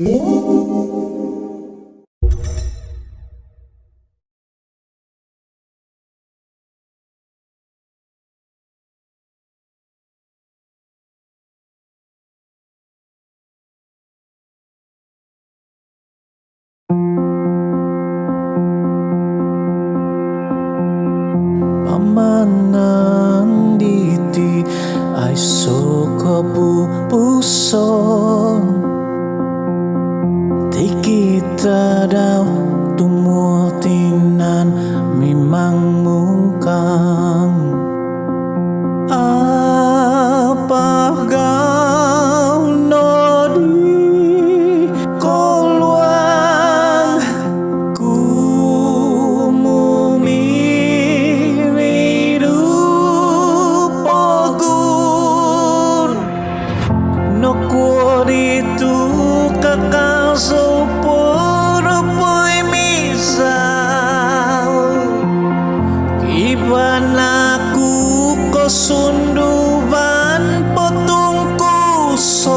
Pamananditi ay sokapupuson. Di kita daw tumutinan mimang mungkang apagaw no di kolwang kumumiridu pogun no kuoditu kakaso puro po'y misaw iban aku kosunduban potong kuson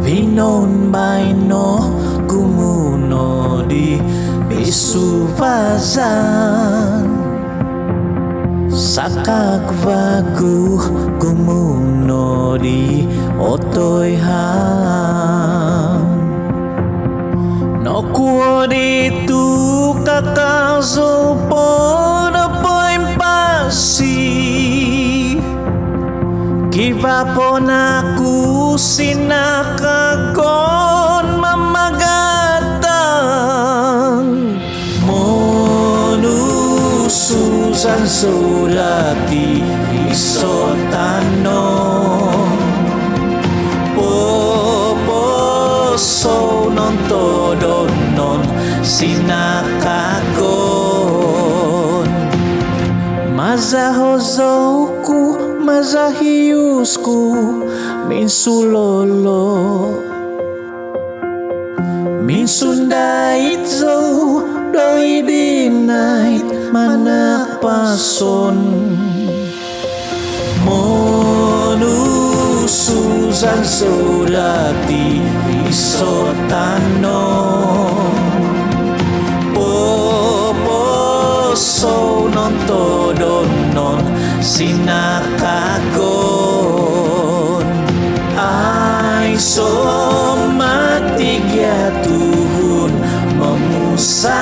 vinon baino kumuno di bisupazan sakagbagu kumuno di otoy ham no kuoditu kakaso pono po'y pasi kibapon aku sinakagon mamagatang monususan sulati isotanon poposo non todo non sinakagon mazahozouku mazahiusku minsulolo minsundaitzo doi dinait manak pason monususan sulati isotanon poposo non todo non sinakagon ay somatik ya Tuhun memusangaw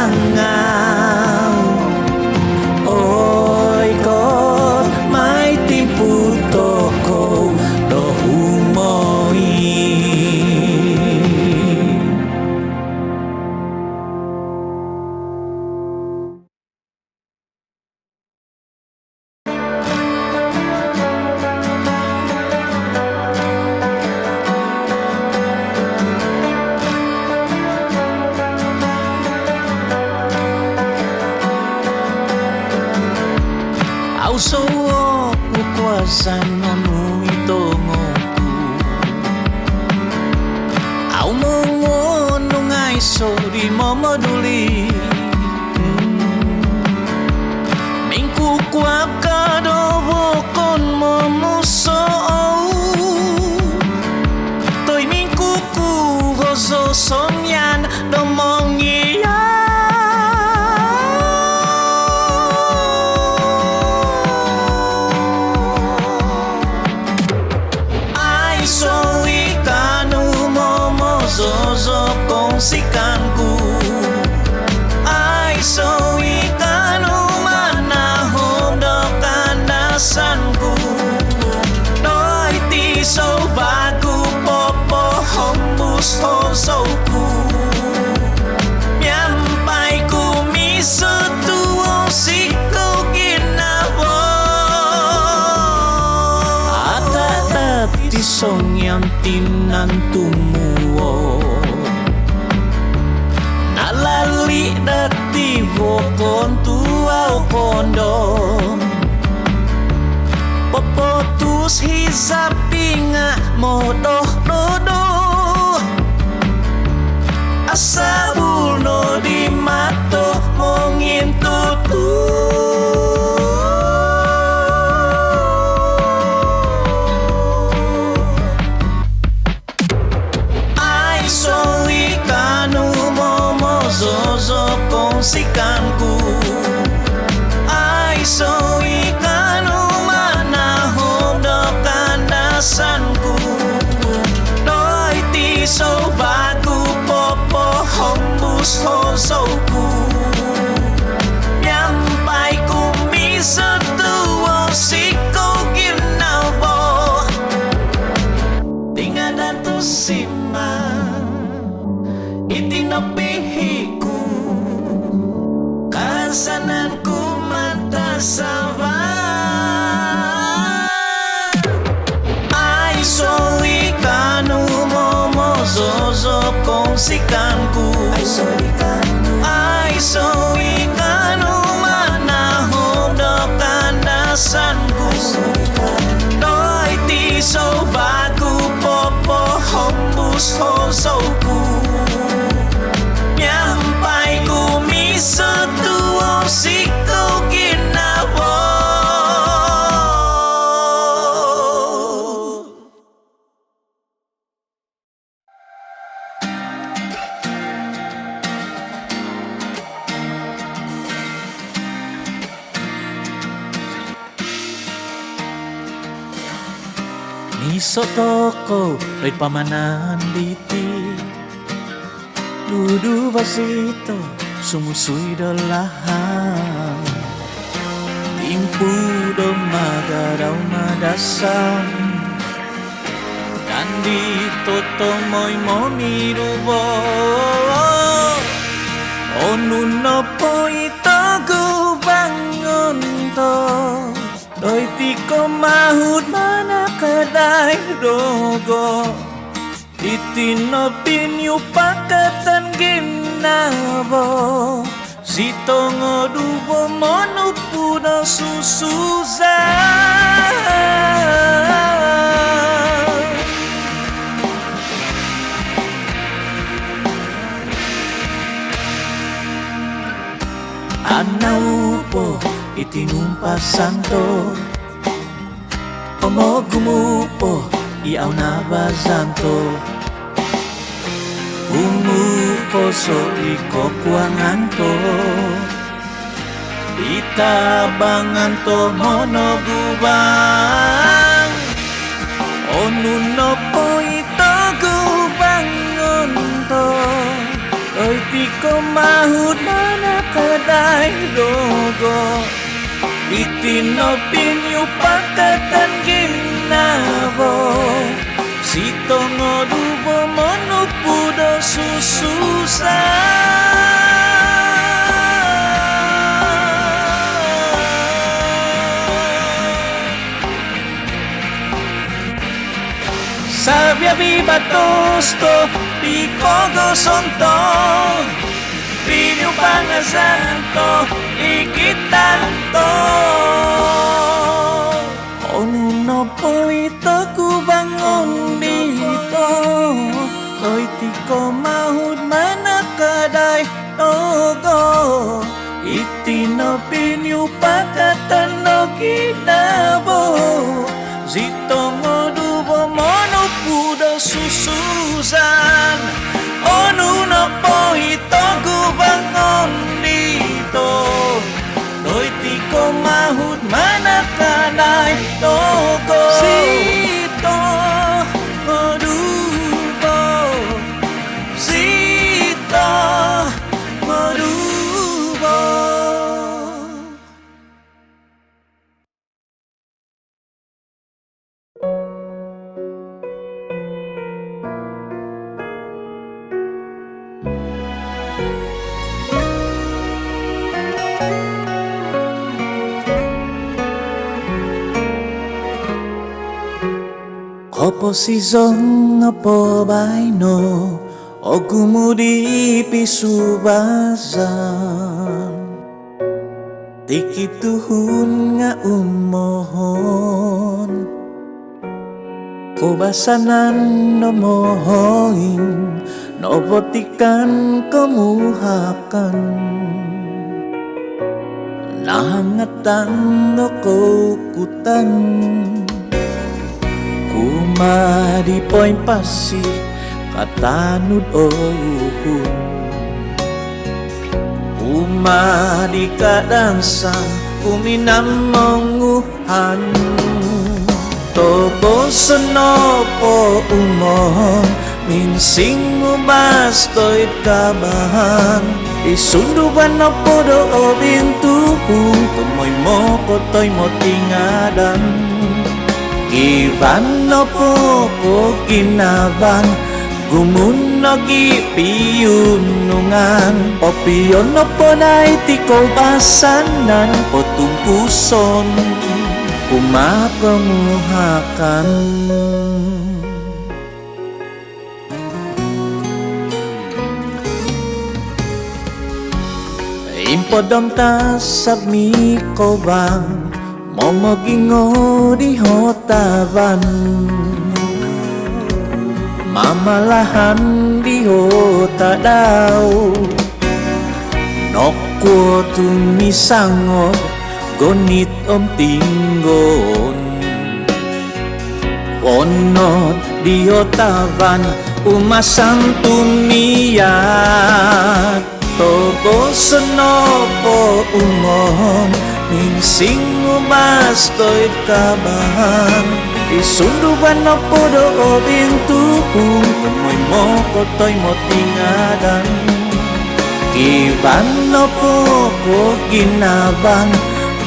oy kot may timpu toko dohumoy Auso kukwasan anu itongoku au mongono ngaiso di momoduli mingku kuaka dobokon momuso toy mingku ku gozo sonyan domongi sikanku ay so ikanu manahom do kandasanku doi ti so bagu popo hombus hosoku nyampai ku miso tuo siku ginawo atata ti song yang tinantumuo lali dati vokon tuau kondom popotus hisapinga modoh dodo asabul no di mato mongin tutu kongsikanku. Ai so ikanu manahom do kandasanku. Doi ti so bagu popo hombus hosoku. Yang pai kumisa tuwo siko ginawo. Tinga datu sima itinapihiku. Kasananku mata sawa. Ai so ikanu momo zozo kongsikanku. Ai so ikanu manahom do kandasanku. Doi ti so bagu popo hombus hosoku. Nyampai kumisa tuwo siko ginawo. Niso toko rey pamanan diti. Dudu vasito sumusui dolahan. Timpu do magaraw madasam. Nandito tomoy mo mirubo. Onuno po ito gubangon to. Doi tiko mahud mana kadai rogo. Itino pinyu pakatan ginabo. Sito ngodubo monupu na susuza. Anaupo itinumpas santo. Omogumupo iaw na bazanto. Umupo so ikokuangan to. Itabangan to monogubang. Onuno po ito gubangon to. Oy tiko mahud mana kadai rogo. Itino pinyu pakatan ginabo. Sito ngodubo monupu do sususa. Sabia viva tosto pikogo sonto. Pinyu pangasanto ikitanto. Onuno po ito kubangon dito. Oy tiko mahud manakadai togo. Itino pinyu pakatan no kinabo. Zito ngodubo monupu do sususan. Onuno po ito gubangon dito. Doi tiko mahud manakadai togo. Sito ngodubo. Sito ngodubo. Opo sizong apo baino ogumudi pisubazan. Tiki tuhun nga umohon. Kubasanan no mohoing nobotikan kemuhakan. Nahangatan no kukutan. Kumadi poin pasi katanud o uhun. Umadi kadansan kuminammonguhan Topo senopo umon minsing ubastoit kabahan Isunduban na podo o bintuhu Tumoy mo kotoy mo tingadan Kiban na po ko kinaban Gumunagi piyunungan Opiyon na po na itikaw basanan Potungkuson kumapamuhakan Impodom ta sabmi ko bang Momogingo di hotaban Mamalahan di hota daw Nokwo tumisangot Gonit tinggon Onot di hotaban Umasang tumiyat Tobo senopo umon Minsing umastoy kabahan Isunduban na podo o bintuhong Tumoy mo kotoy mo tingadan Kiban na po ko ginaban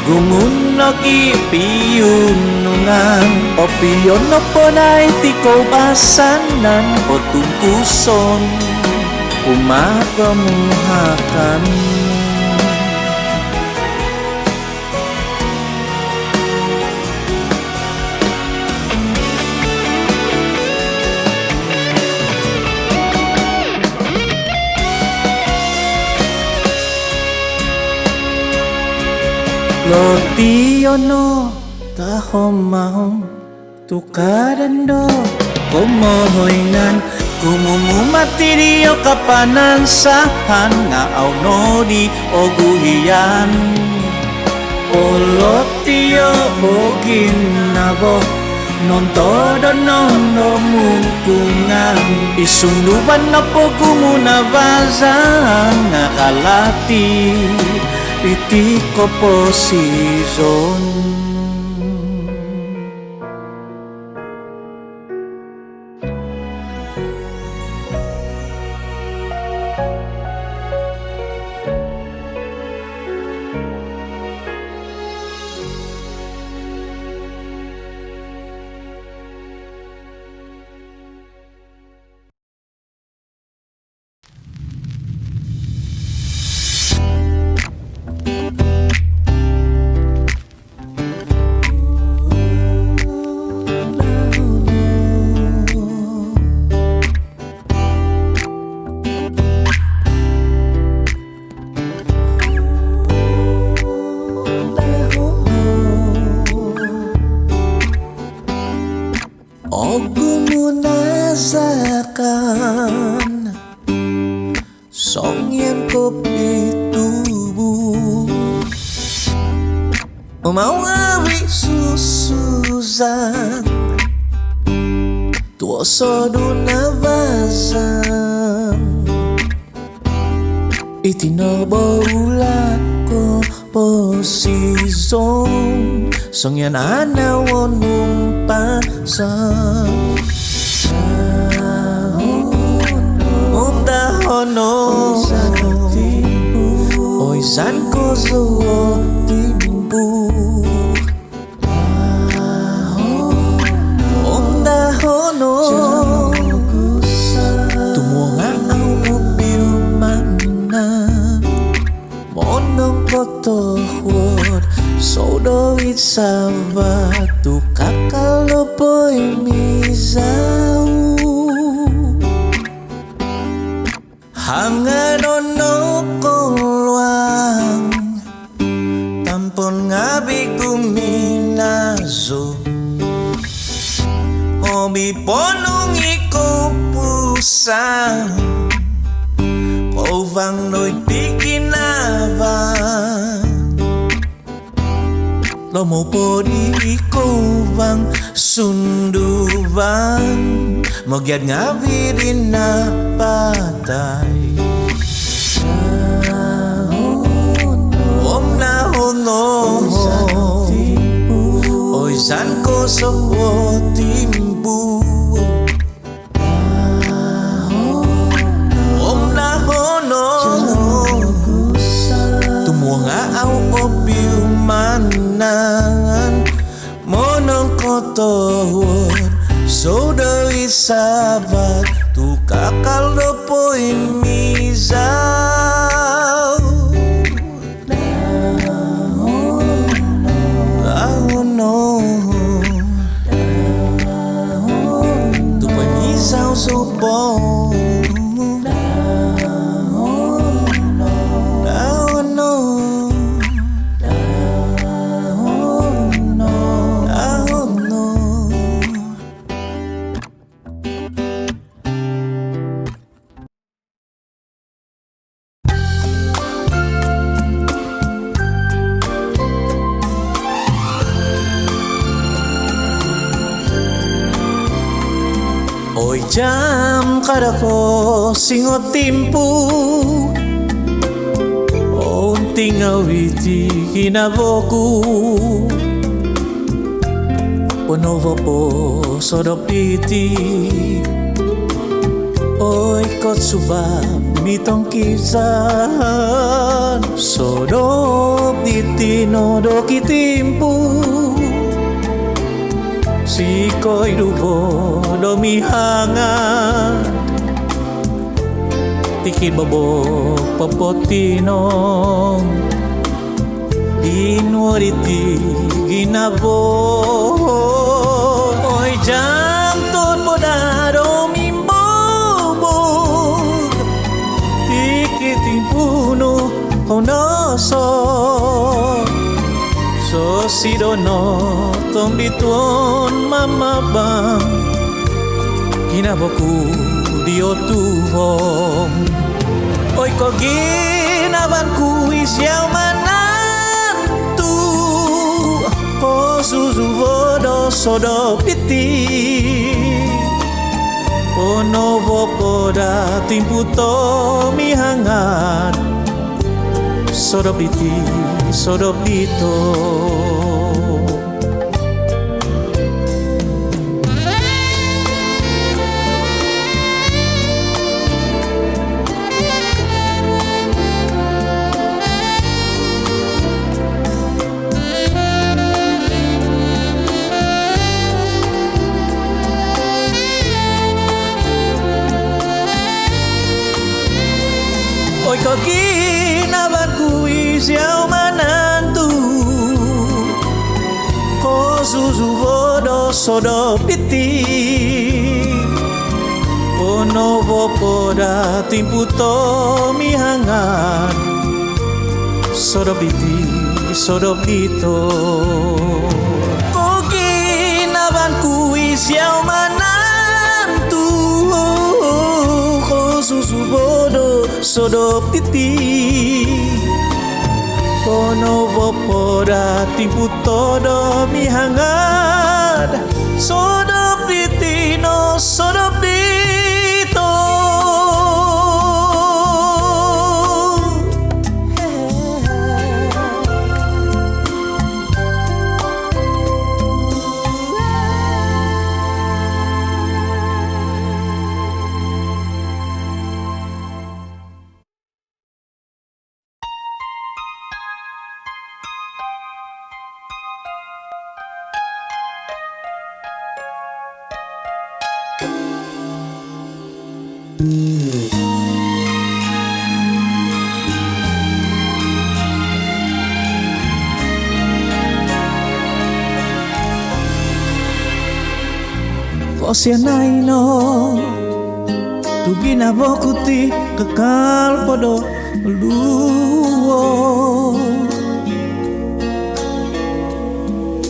Gumunagi piyunungan Opiyon na po na itikaw basanan O tungkuson kumapamuhakan Lotiyo no tahomahom tukarando kumohoinan Kumumumati diyo kapanansahan Nga no di oguhiyan Olotiyo o ginabo Non todo non mungkungan Isunduban na po kumunabasan Nga kalati iti ko po season Gumunazakan Song yang kopi tubuh Umawawi susuzan Tuoso dunavazan Itinoboula ko posizon Song yan anawon mumpasan Hono Oy san ko zuo timbu Onda hono Tumunga au upirumana Monong koto huot Sodo itsabat Tu kakalopoy mizau Hanganono kolwang Tampon ngabi kuminazo Obi ponong iko pusang Kovang noy pikinabang Lomo podi ikovang sundubang Mogyad ngabi rin na patay san ko sawo timbu om na hono tumunga au opiu manan monong kotor soda isabat tu kakal dopo imizau no tu pemizau sobong Oi jam kadako singot timpu Onting awiti kinaboku Ponovo po sodopiti Oi kot subab mitong kisan Sodopiti no doki timpu Sikoy dubo domi hangat Tiki bobo papotinong Dinuariti ginabo Oy jam tot poda domi bobo Tiki timpuno konoso So si dono tombituon mama bang Ginaboku dio tuvong Oy ko ginabanku isyaw manantu Ko susuvodo sodo piti Ono vopoda timputo mihangat Sodo piti sodo pito Oy ko ginabanku isyaw manantu Ko susuvodo sodo piti Ono vopoda timputo mihangat Sodo piti sodo pito Ko ginabanku isyaw manantu Ko susuvodo sodo piti Ono vopoda timputo do mihangat Sodo piti no sodo pito Osianay no tu ginabokuti kakal podo luo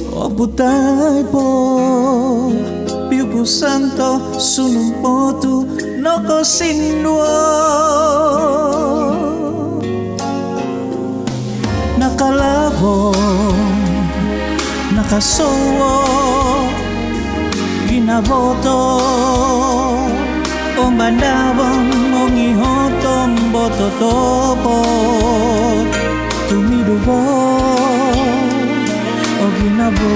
Oputay po piupu santo sunum potu noko sinduo Nakalabong nakasowo Ginaboto Ombandabang mongihotom boto topo Tumidubo O ginabo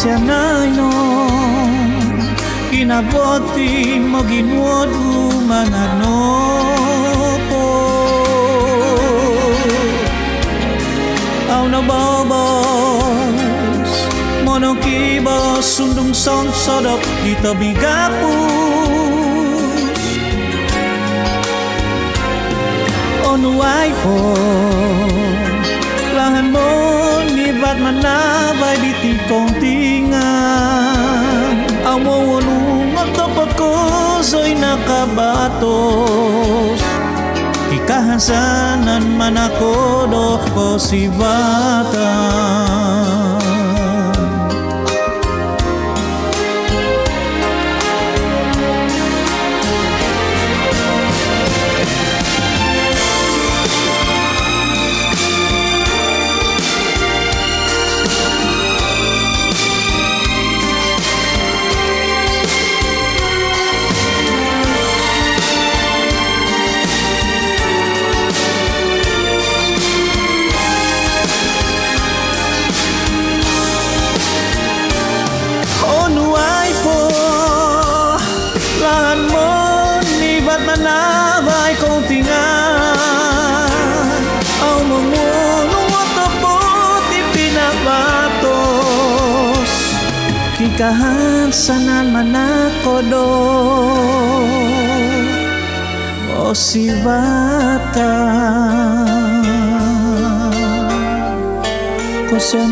siya na kinaboti mo ginuod manano po aw na babas mono kiba sundong sang sadap kita bigapus onuay po lahan mo nibat manabay di tikong tingan ang mawalong magtapako so'y nakabatos kikahasanan man ako do ko si bata manabay kong tingan ang mangulong at tapot ipinabatos kikahansanan man ako do o si bata ko siya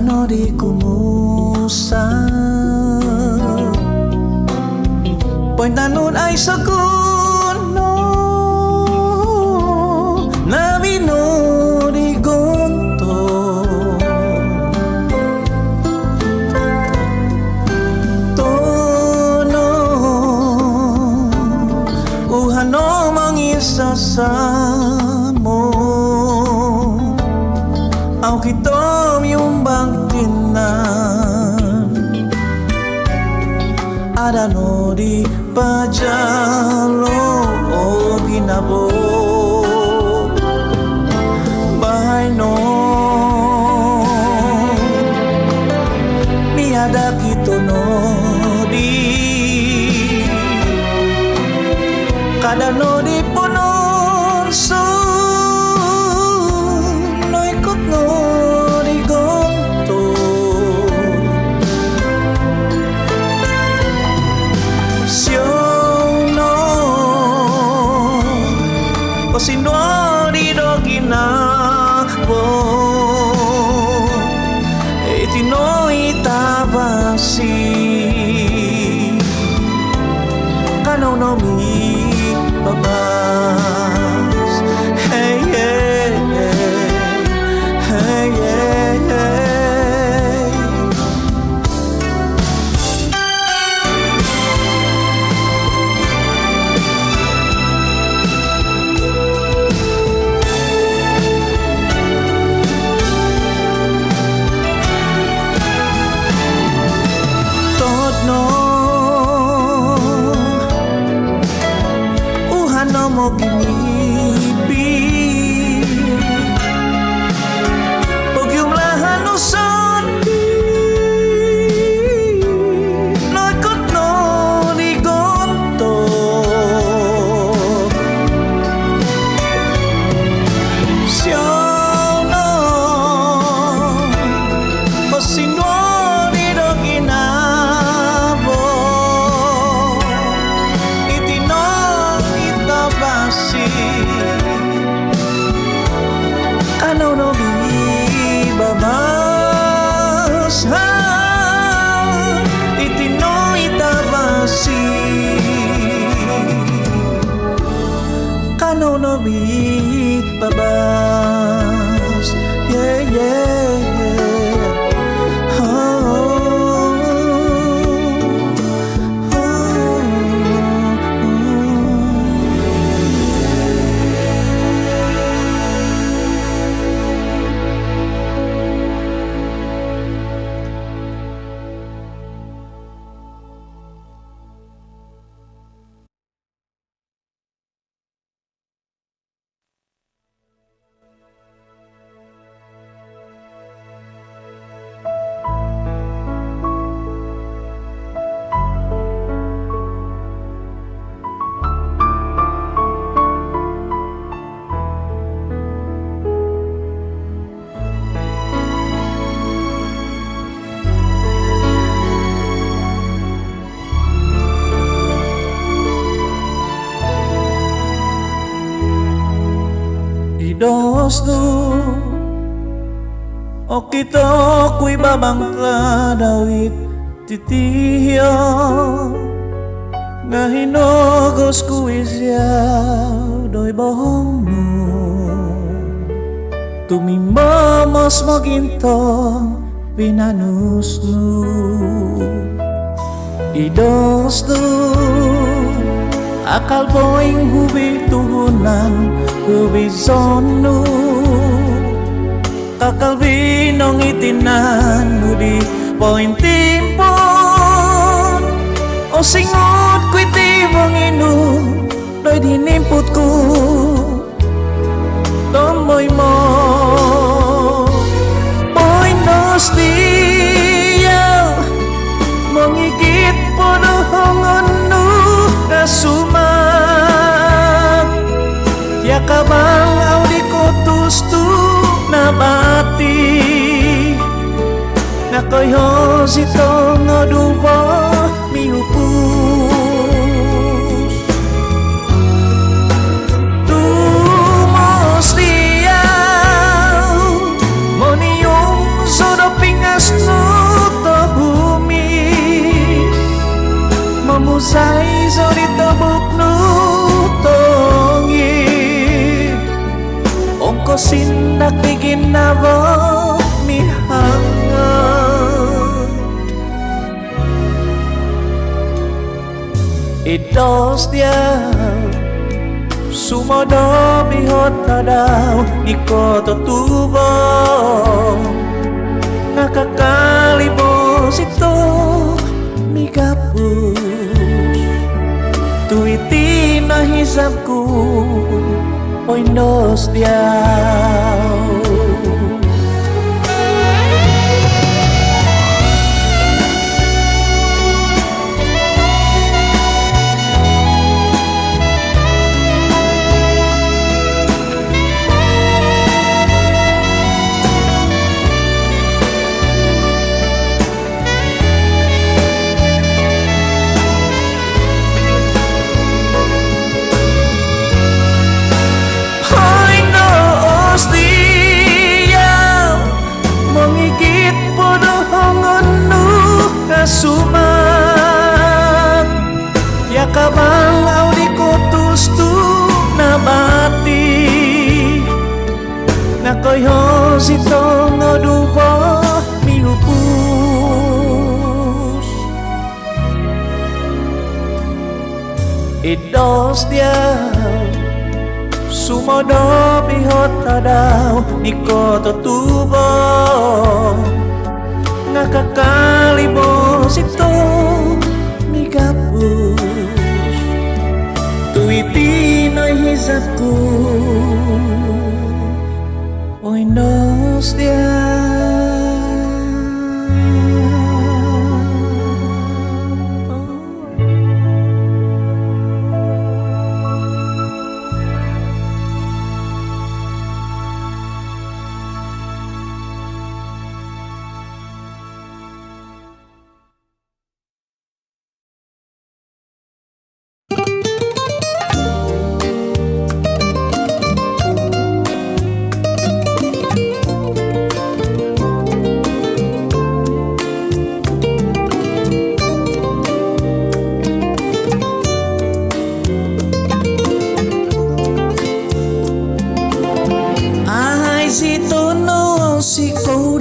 no di kumusa Pointa nun ay sakuno na vino di gonto Tono uhano mangisasamo Au kitom yung bangtinan Ada no di pajalo o ginabo Bahay no Miada kito no di Kada no di punon so Sinuo di doginabo Itino itabasi Kanaw no mi babas Hey yeah Hey yeah no mo ginibi Pag yung lahan no sandi Nakot no di gonto Siyaw no O sinuo di do ginabo See no be babas. Yeah, yeah. Dos tu o kita kuy babangka dawit titiyo nga hinogos kuy siyaw doy bohong mo tumimamos mo ginto pinanus mo idos tu akal boing hubi tuhunan hubi zonu kakalbi nong itinan hudi poin timpon o singot kwiti monginu doy dinimput ku tomoy mo poin dos diyaw mongikit podohongon nu kasumat ya kabang audi kotus tu nabati nakoy sito ngodubo miupus tumos diyaw moniyong sodopingas no tohumis mamusay sorito bukno tongi ongko sindak bikin nabo mihangat idos dia sumodo bihot tadaw iko tutubo nakakalibos ito migapus tuiti na hisapku poy dos diyaw sumat ya kabang audi kotus tu nabati nakoy sito ngodubo miupus idos dia sumodo bihot tadaw niko tutubo nakakalibos ito migapus tuiti na hisapku poy dos diyaw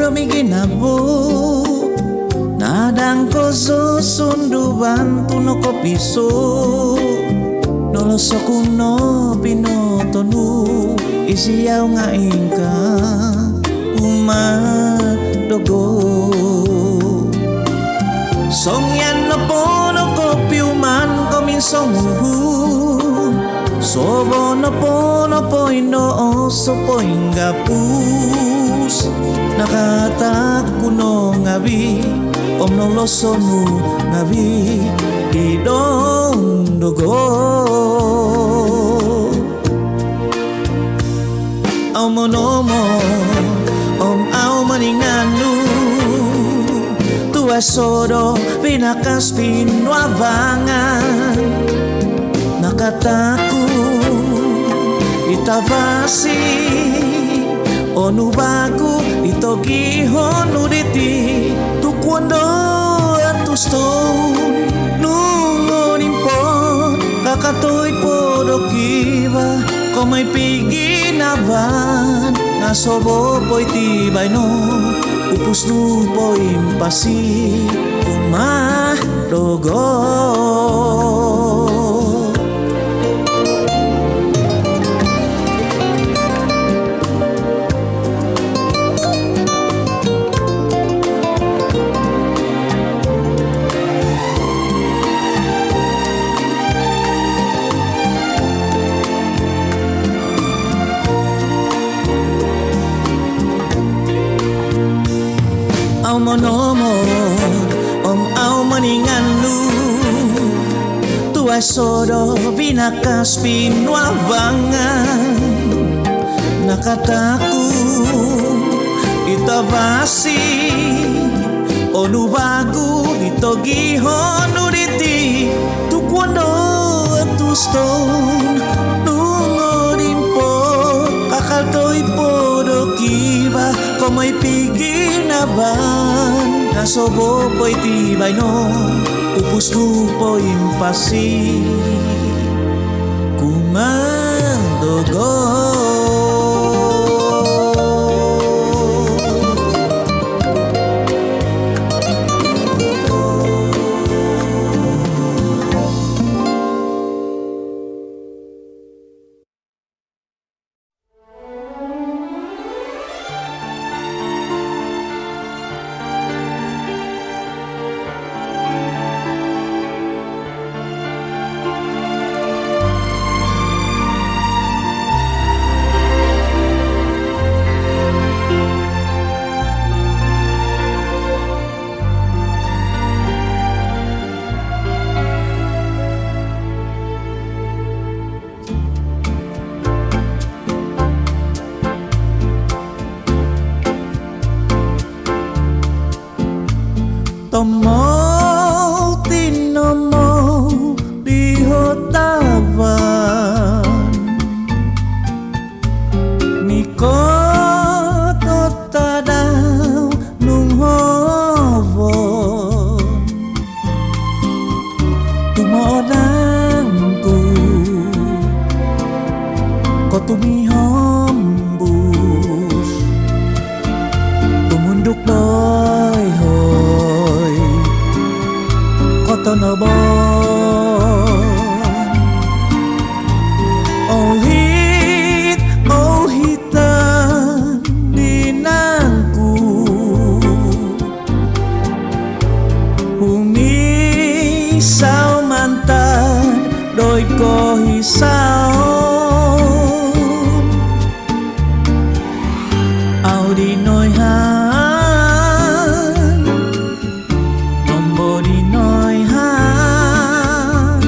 sodo miginabo nadang ko susundu bantu no kopiso noloso kuno pinotonu isiyaw nga ingka umadogo songyan no pono kopiuman kominsongu sobo no pono poino sopo ingapus nakatakuno ngabi om noloso nu ngabi idong dogo Aumonomo om au maninganu tua sodo pinakas pinuabangan nakataku itavasi onu bagu itogi honu diti tukwando atusto nungonimpon kakatoy podokiba komay piginaban nasobo po'y tibay no upus nu po'y impasi umadogo Aumonomo om au maninganu tua sodo binakas pinuabangan nakataku itabasi onu bagu itogi honu diti tukwando atuston nungodimpo kakaltoy podokiba komay piginaban nasobo po'y tibay no upus nu po'y impasi kumandogo Tomo tinomo dihotavan Miko totadaw nung hovon Tumoodangku ko tumihambus Tumundok doy hoy Kotonobon Oh hitan dinangku Humisaw mantad doy ko hisaw Audi noy han Nombo di noy han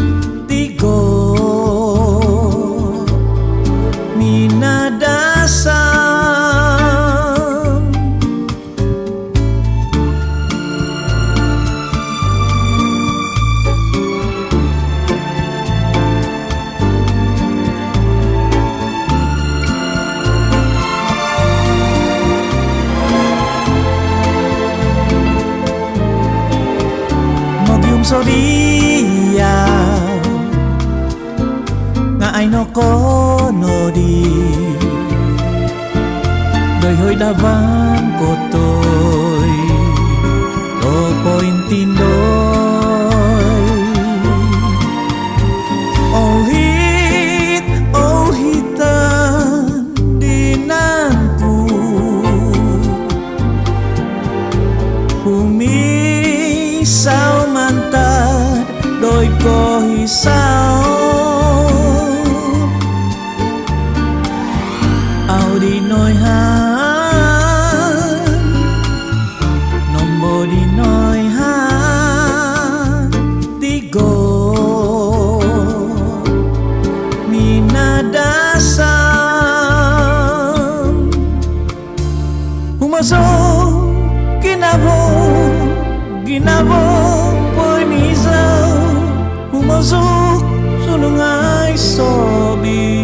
Tigo Minadasam So dia nga ay no kono di hơi hơi đã ván của tôi đâu poin tin đôi oh hitan dinanku bumi sao mantat đôi có sao ao đi nói hát nombo đi nói hát tigo minadasam humasok ginabo po'y misaw humasok sulungay sobi